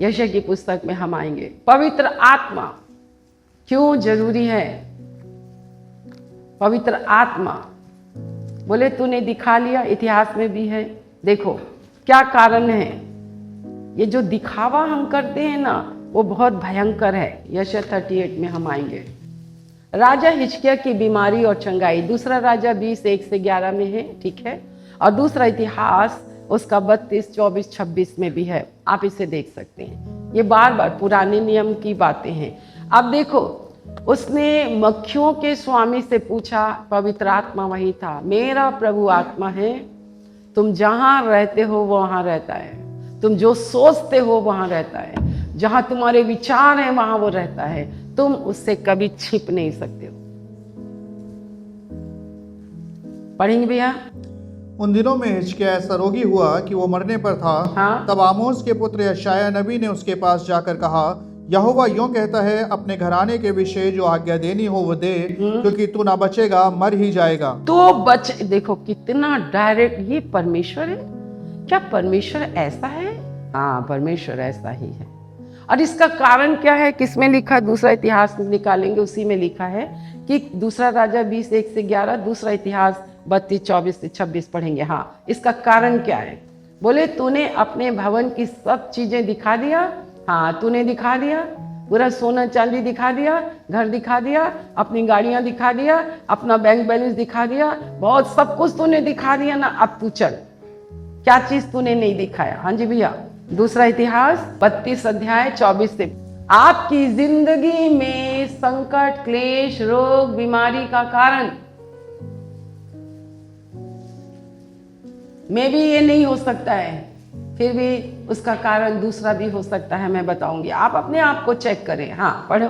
यशायाह की पुस्तक में हम आएंगे। पवित्र आत्मा क्यों जरूरी है? पवित्र आत्मा बोले तूने दिखा लिया, इतिहास में भी है। देखो क्या कारण है। ये जो दिखावा हम करते हैं ना, वो बहुत भयंकर है। यशायाह 38 में हम आएंगे। राजा हिजकिय्याह की बीमारी और चंगाई, दूसरा राजा 20:1-11 में है, ठीक है। और दूसरा इतिहास उसका 32, 24, 26 में भी है। आप इसे देख सकते हैं। ये बार बार पुराने नियम की बातें हैं। अब देखो, उसने मक्खियों के स्वामी से पूछा, पवित्र आत्मा वही था, मेरा प्रभु आत्मा है, तुम जहां रहते हो वो वहां रहता है, तुम जो सोचते हो वहां रहता है, जहां तुम्हारे विचार हैं वहां वो रहता है, तुम उससे कभी छिप नहीं सकते हो। पढ़ेंगे भैया। उन दिनों में हिजकिय्याह ऐसा रोगी हुआ कि वो मरने पर था। हाँ। तब आमोस के पुत्र यशायाह नबी ने उसके पास जाकर कहा, यहोवा यूं कहता है, अपने घराने के विषय जो आज्ञा देनी हो वो दे, क्योंकि तू ना बचेगा, मर ही जाएगा। तो बच, देखो कितना डायरेक्ट। ये परमेश्वर है क्या? परमेश्वर ऐसा है? हाँ, परमेश्वर ऐसा ही है। और इसका कारण क्या है? किसमें लिखा? दूसरा इतिहास निकालेंगे, उसी में लिखा है कि दूसरा राजा 20:1-11, दूसरा इतिहास 32, 24-26 पढ़ेंगे। हाँ, इसका कारण क्या है? बोले तूने अपने भवन की सब चीजें दिखा दिया। हाँ, तूने दिखा दिया, पूरा सोना चांदी दिखा दिया, घर दिखा दिया, अपनी गाड़ियां दिखा दिया, अपना बैंक बैलेंस दिखा दिया, बहुत सब कुछ तूने दिखा दिया ना। अब तू चल, क्या चीज तूने नहीं दिखाया? हाँ जी भैया। दूसरा इतिहास 32 अध्याय 24 से। आपकी जिंदगी में संकट, क्लेश, रोग, बीमारी का कारण में भी ये नहीं हो सकता है, फिर भी उसका कारण दूसरा भी हो सकता है। मैं बताऊंगी, आप अपने आप को चेक करें। हाँ, पढ़ो।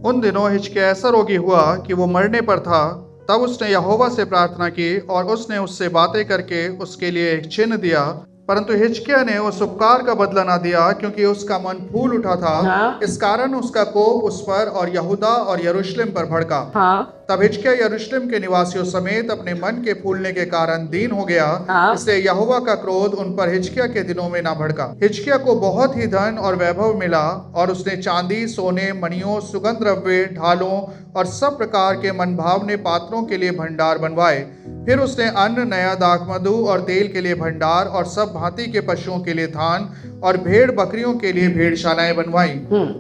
उन दिनों हिजकिय्याह ऐसा रोगी हुआ कि वो मरने पर था। तब उसने यहोवा से प्रार्थना की और उसने उससे बातें करके उसके लिए एक चिन्ह दिया। परंतु हिजकिय्याह ने उस उपकार का बदला ना दिया, क्योंकि उसका मन फूल उठा था। हाँ। इस कारण उसका कोप उस पर और यहूदा और यरूशलेम पर भड़का। हाँ। तब हिजकिय्याह यरूशलेम के निवासियों समेत अपने मन के फूलने के कारण दीन हो गया। हाँ। इसलिए यहोवा का क्रोध उन पर हिजकिय्याह के दिनों में ना भड़का। हिजकिय्याह को बहुत ही धन और वैभव मिला, और उसने चांदी, सोने, मणियों, सुगंध द्रव्य, ढालों और सब प्रकार के मनभावने पात्रों के लिए भंडार बनवाए। फिर उसने अन्न, नया दाखमधु और तेल के लिए भंडार, और सब भांति के पशुओं के लिए थान, और भेड़ बकरियों के लिए भेड़शालाएं बनवाई।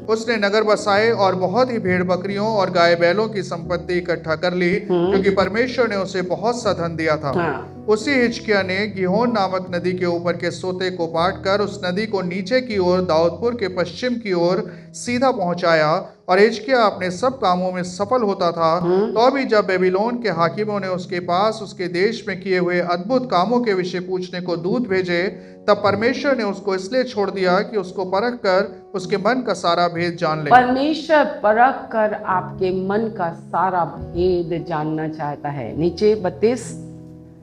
उसने नगर बसाए और बहुत ही भेड़ बकरियों और गाय बैलों की संपत्ति इकट्ठा कर ली, क्योंकि परमेश्वर ने उसे बहुत सा धन दिया था। उसी हिजकिय्याह ने गिहोन नामक नदी के ऊपर के सोते को पाट कर उस नदी को नीचे की ओर दाऊदपुर के पश्चिम की ओर सीधा पहुंचाया। और हिजकिय्याह अपने सब कामों में सफल होता था। तो अभी जब बेबीलोन के हाकिमों ने उसके पास उसके देश में किए हुए अद्भुत कामों के विषय पूछने को दूत भेजे, तब परमेश्वर ने उसको इसलिए छोड़ दिया कि उसको परख कर उसके मन का सारा भेद जान ले। परमेश्वर परख कर आपके मन का सारा भेद जानना चाहता है। नीचे 32।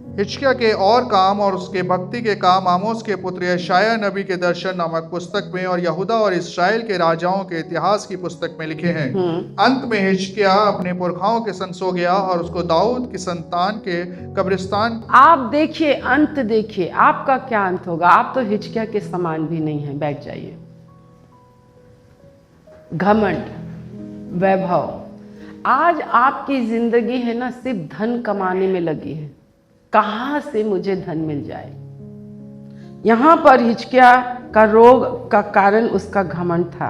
हिजकिय्याह के और काम और उसके भक्ति के काम आमोस के पुत्र यशायाह नबी के दर्शन नामक पुस्तक में और यहूदा और इस्राएल के राजाओं के इतिहास की पुस्तक में लिखे हैं। अंत में हिजकिय्याह अपने पुरखाओं के संग सो गया, और उसको दाऊद की संतान के कब्रिस्तान। आप देखिए, अंत देखिए, आपका क्या अंत होगा? आप तो हिजकिय्याह के समान भी नहीं है। बैठ जाइए। घमंड, वैभव, आज आपकी जिंदगी है ना, सिर्फ धन कमाने में लगी है। कहां से मुझे धन मिल जाए? यहां पर हिजकिय्याह का रोग का कारण उसका घमंड था।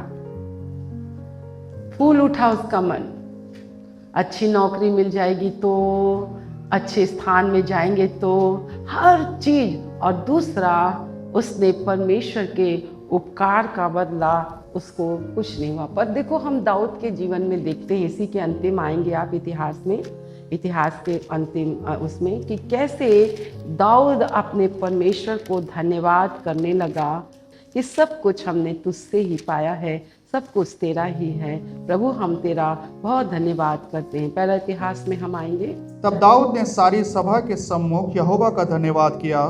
फूल उठा उसका मन। अच्छी नौकरी मिल जाएगी तो, अच्छे स्थान में जाएंगे तो, हर चीज। और दूसरा, उसने परमेश्वर के उपकार का बदला, उसको कुछ नहीं हुआ। पर देखो, हम दाऊद के जीवन में देखते हैं, इसी के अंतिम आएंगे आप इतिहास में, इतिहास के अंतिम उसमें, कि कैसे दाऊद अपने परमेश्वर को धन्यवाद करने लगा कि सब कुछ हमने तुझसे ही पाया है, सब कुछ तेरा ही है। प्रभु, हम तेरा बहुत धन्यवाद करते हैं। पहला इतिहास में हम आएंगे। तब दाऊद ने सारी सभा के सम्मुख यहोवा का धन्यवाद किया,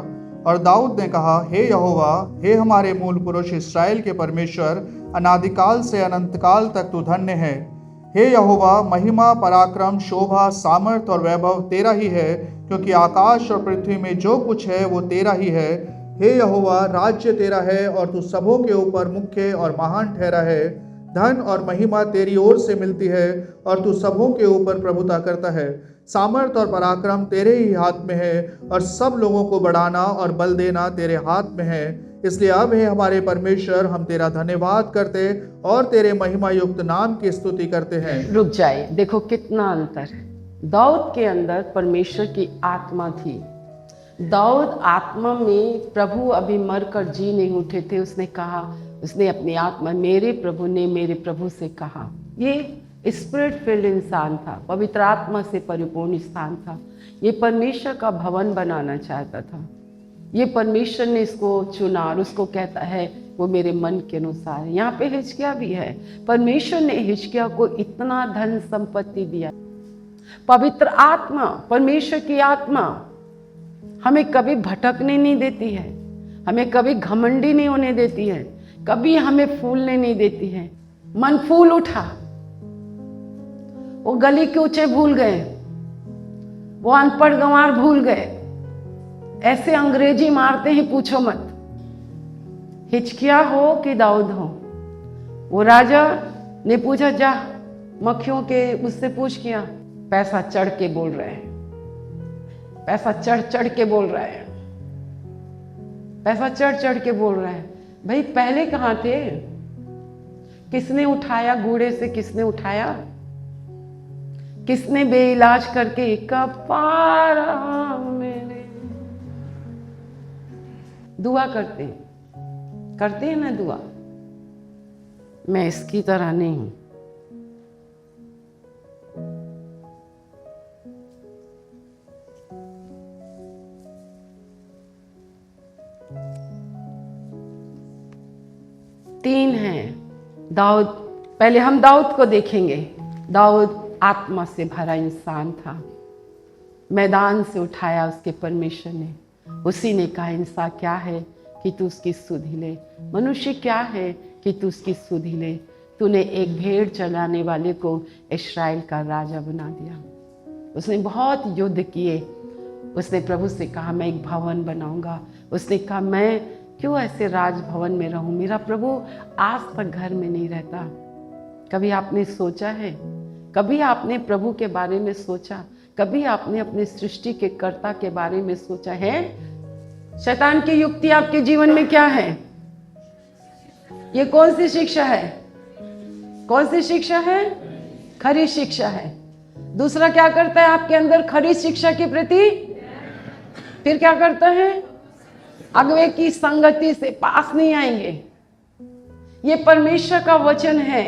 और दाऊद ने कहा, हे यहोवा, हे हमारे मूल पुरुष इस्राएल के परमेश्वर, अनादिकाल से अनंतकाल तक तू धन्य है। हे यहोवा, महिमा, पराक्रम, शोभा, सामर्थ और वैभव तेरा ही है, क्योंकि आकाश और पृथ्वी में जो कुछ है वो तेरा ही है। हे यहोवा, राज्य तेरा है और तू सबों के ऊपर मुख्य और महान ठहरा है। धन और महिमा तेरी ओर से मिलती है और तू सबों के ऊपर प्रभुता करता है। सामर्थ और पराक्रम तेरे ही हाथ में है और सब लोगों को बढ़ाना और बल देना तेरे हाथ में है। इसलिए अब हे हमारे परमेश्वर, हम तेरा धन्यवाद करते और तेरे महिमा युक्त नाम की स्तुति करते हैं। रुक जाइए, देखो कितना अंतर है। दाऊद के अंदर परमेश्वर की आत्मा थी। दाऊद आत्मा में, प्रभु अभी मरकर जी नहीं उठे थे। उसने कहा, उसने अपनी आत्मा, मेरे प्रभु ने मेरे प्रभु से कहा। ये स्पिरिट फिल्ड इंसान था, पवित्र आत्मा से परिपूर्ण इंसान था। ये परमेश्वर का भवन बनाना चाहता था। ये परमेश्वर ने इसको चुना और उसको कहता है वो मेरे मन के अनुसार है। यहाँ पे हिजकिय्याह भी है। परमेश्वर ने हिजकिय्याह को इतना धन संपत्ति दिया। पवित्र आत्मा, परमेश्वर की आत्मा हमें कभी भटकने नहीं देती है, हमें कभी घमंडी नहीं होने देती है, कभी हमें फूलने नहीं देती है। मन फूल उठा, वो गली के ऊंचे भूल गए, वो अनपढ़ गंवार भूल गए। ऐसे अंग्रेजी मारते ही पूछो मत। हिजकिय्याह हो कि दाऊद हो, वो राजा ने पूछा, जा मक्खियों के उससे पूछ किया। पैसा चढ़ के बोल रहे हैं, पैसा चढ़ चढ़ के बोल रहा है, पैसा चढ़ चढ़ के बोल रहा है। भाई पहले कहाँ थे? किसने उठाया घोड़े से? किसने उठाया? किसने बेइलाज करके कपारा मेरे दुआ करते हैं ना दुआ। मैं इसकी तरह नहीं हूं। तीन हैं दाऊद। पहले हम दाऊद को देखेंगे। दाऊद आत्मा से भरा इंसान था। मैदान से उठाया उसके परमेश्वर ने। उसी ने कहा, इंसान क्या है कि तू उसकी सुधि ले, मनुष्य क्या है कि तू उसकी सुधि ले। तूने एक भेड़ चलाने वाले को इस्राएल का राजा बना दिया। उसने बहुत युद्ध किए। उसने प्रभु से कहा, मैं एक भवन बनाऊंगा। उसने कहा, मैं क्यों ऐसे राजभवन में रहूं? मेरा प्रभु आज तक घर में नहीं रहता। कभी आपने सोचा है? कभी आपने प्रभु के बारे में सोचा? कभी आपने अपने सृष्टि के कर्ता के बारे में सोचा है? शैतान की युक्ति आपके जीवन में क्या है? ये कौन सी शिक्षा है? कौन सी शिक्षा है? खरी शिक्षा है। दूसरा क्या करता है आपके अंदर खरी शिक्षा के प्रति? फिर क्या करता है? अगवे की संगति से पास नहीं आएंगे। ये परमेश्वर का वचन है।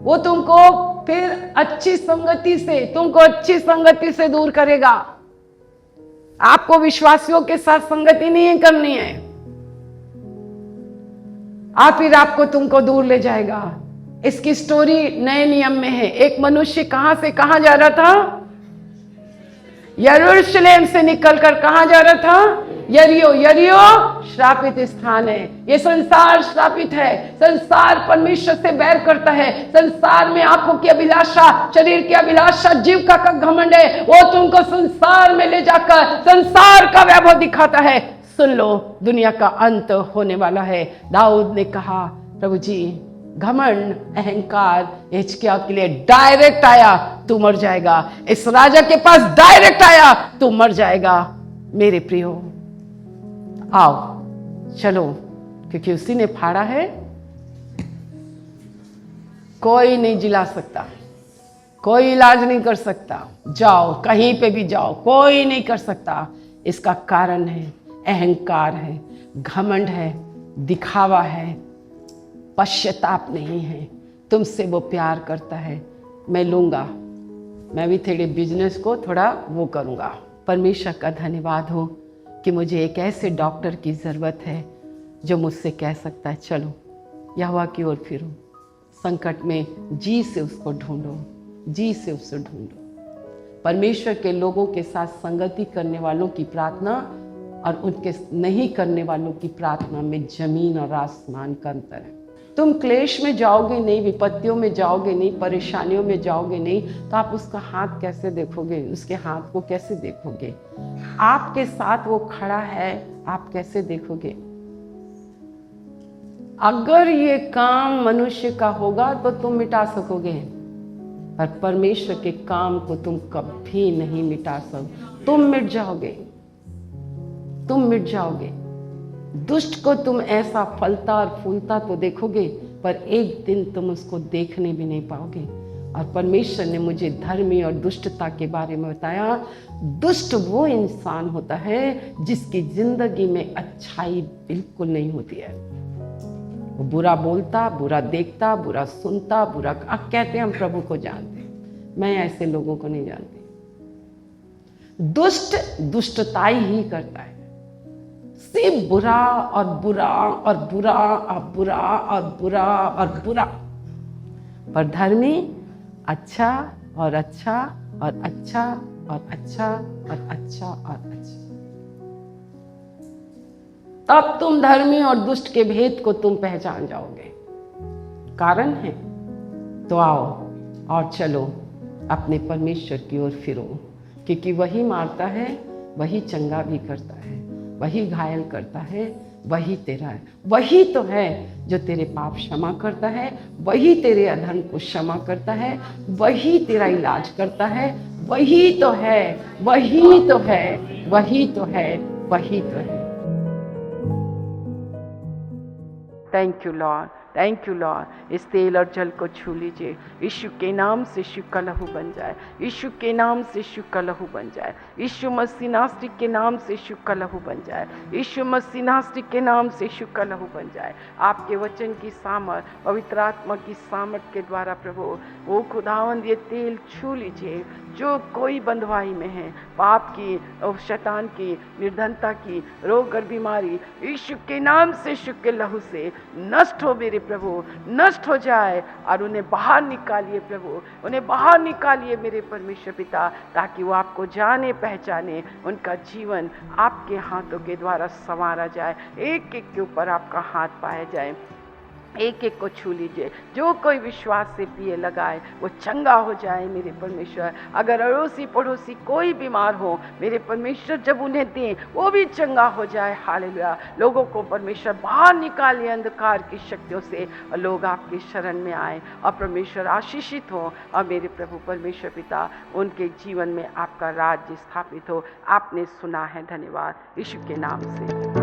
वो तुमको फिर अच्छी संगति से दूर करेगा। आपको विश्वासियों के साथ संगति नहीं करनी है, फिर आपको तुमको दूर ले जाएगा। इसकी स्टोरी नए नियम में है। एक मनुष्य कहां से कहां जा रहा था? यरूशलेम से निकलकर कहां जा रहा था? यरीहो श्रापित स्थान है। ये संसार श्रापित है। संसार परमेश्वर से बैर करता है। संसार में आंखों की अभिलाषा, शरीर की अभिलाषा, जीविका का घमंड है। वो तुमको संसार में ले जाकर संसार का वैभव दिखाता है। सुन लो, दुनिया का अंत होने वाला है। दाऊद ने कहा, प्रभु जी, घमंड, अहंकार हिजकिय्याह के लिए डायरेक्ट आया, तू मर जाएगा। इस राजा के पास डायरेक्ट आया, तू मर जाएगा। मेरे प्रियो, आओ चलो, क्योंकि उसी ने फाड़ा है। कोई नहीं जिला सकता, कोई इलाज नहीं कर सकता। जाओ, कहीं पे भी जाओ, कोई नहीं कर सकता। इसका कारण है अहंकार है, घमंड है, दिखावा है, पश्चाताप नहीं है। तुमसे वो प्यार करता है। मैं लूँगा, मैं भी तेरे बिजनेस को थोड़ा वो करूँगा। परमेश्वर का धन्यवाद हो कि मुझे एक ऐसे डॉक्टर की ज़रूरत है जो मुझसे कह सकता है, चलो यहोवा की ओर फिरो। संकट में जी से उसको ढूंढो, जी से उसे ढूंढो। परमेश्वर के लोगों के साथ संगति करने वालों की प्रार्थना और उनके नहीं करने वालों की प्रार्थना में जमीन और आसमान का अंतर है। तुम क्लेश में जाओगे नहीं, विपत्तियों में जाओगे नहीं, परेशानियों में जाओगे नहीं, तो आप उसका हाथ कैसे देखोगे? उसके हाथ को कैसे देखोगे? आपके साथ वो खड़ा है, आप कैसे देखोगे? अगर ये काम मनुष्य का होगा तो तुम मिटा सकोगे, पर परमेश्वर के काम को तुम कभी नहीं मिटा सकोगे। तुम मिट जाओगे, तुम मिट जाओगे। दुष्ट को तुम ऐसा फलता और फूलता तो देखोगे, पर एक दिन तुम उसको देखने भी नहीं पाओगे। और परमेश्वर ने मुझे धर्मी और दुष्टता के बारे में बताया। दुष्ट वो इंसान होता है जिसकी जिंदगी में अच्छाई बिल्कुल नहीं होती है। वो बुरा बोलता, बुरा देखता, बुरा सुनता, बुरा। अब कहते हैं हम प्रभु को जानते हैं, मैं ऐसे लोगों को नहीं जानती। दुष्ट दुष्टताई ही करता है, सिर्फ बुरा और बुरा और बुरा और बुरा और बुरा और बुरा। पर धर्मी अच्छा और अच्छा और अच्छा और अच्छा और अच्छा और अच्छा। तब तुम धर्मी और दुष्ट के भेद को तुम पहचान जाओगे। कारण है तो आओ और चलो अपने परमेश्वर की ओर फिरो, क्योंकि वही मारता है, वही चंगा भी करता है, वही घायल करता है, वही तेरा है। वही तो है जो तेरे पाप क्षमा करता है, वही तेरे अधर्म को क्षमा करता है, वही तेरा इलाज करता है। वही तो है, वही तो है, वही तो है, वही तो है। Thank you Lord, thank you Lord. इस तेल और जल को छू लीजिए। यीशु के नाम से यीशु का लहू बन जाए, यीशु के नाम से यीशु का लहू बन जाए, यीशु मसीह नासरी के नाम से यीशु का लहू बन जाए, यीशु मसीह नासरी के नाम से यीशु का लहू बन जाए। आपके वचन की सामर्थ, पवित्र आत्मा की सामर्थ के द्वारा प्रभु वो खुदावंद ये तेल छू लीजिए। जो कोई बंधुआई में है, पाप की और शैतान की, निर्धनता की, रोग और बीमारी, यीशु के नाम से, यीशु के लहू से नष्ट हो मेरे प्रभु, नष्ट हो जाए और उन्हें बाहर निकालिए प्रभु, उन्हें बाहर निकालिए मेरे परमेश्वर पिता, ताकि वो आपको जाने पहचाने, उनका जीवन आपके हाथों के द्वारा संवारा जाए, एक एक के ऊपर आपका हाथ पाया जाए। एक एक को छू लीजिए। जो कोई विश्वास से पिए लगाए वो चंगा हो जाए मेरे परमेश्वर। अगर अड़ोसी पड़ोसी कोई बीमार हो मेरे परमेश्वर, जब उन्हें दें वो भी चंगा हो जाए। हालेलुया। लोगों को परमेश्वर बाहर निकाले अंधकार की शक्तियों से, और लोग आपके शरण में आए और परमेश्वर आशीषित हो, और मेरे प्रभु परमेश्वर पिता उनके जीवन में आपका राज्य स्थापित हो। आपने सुना है, धन्यवाद यीशु के नाम से।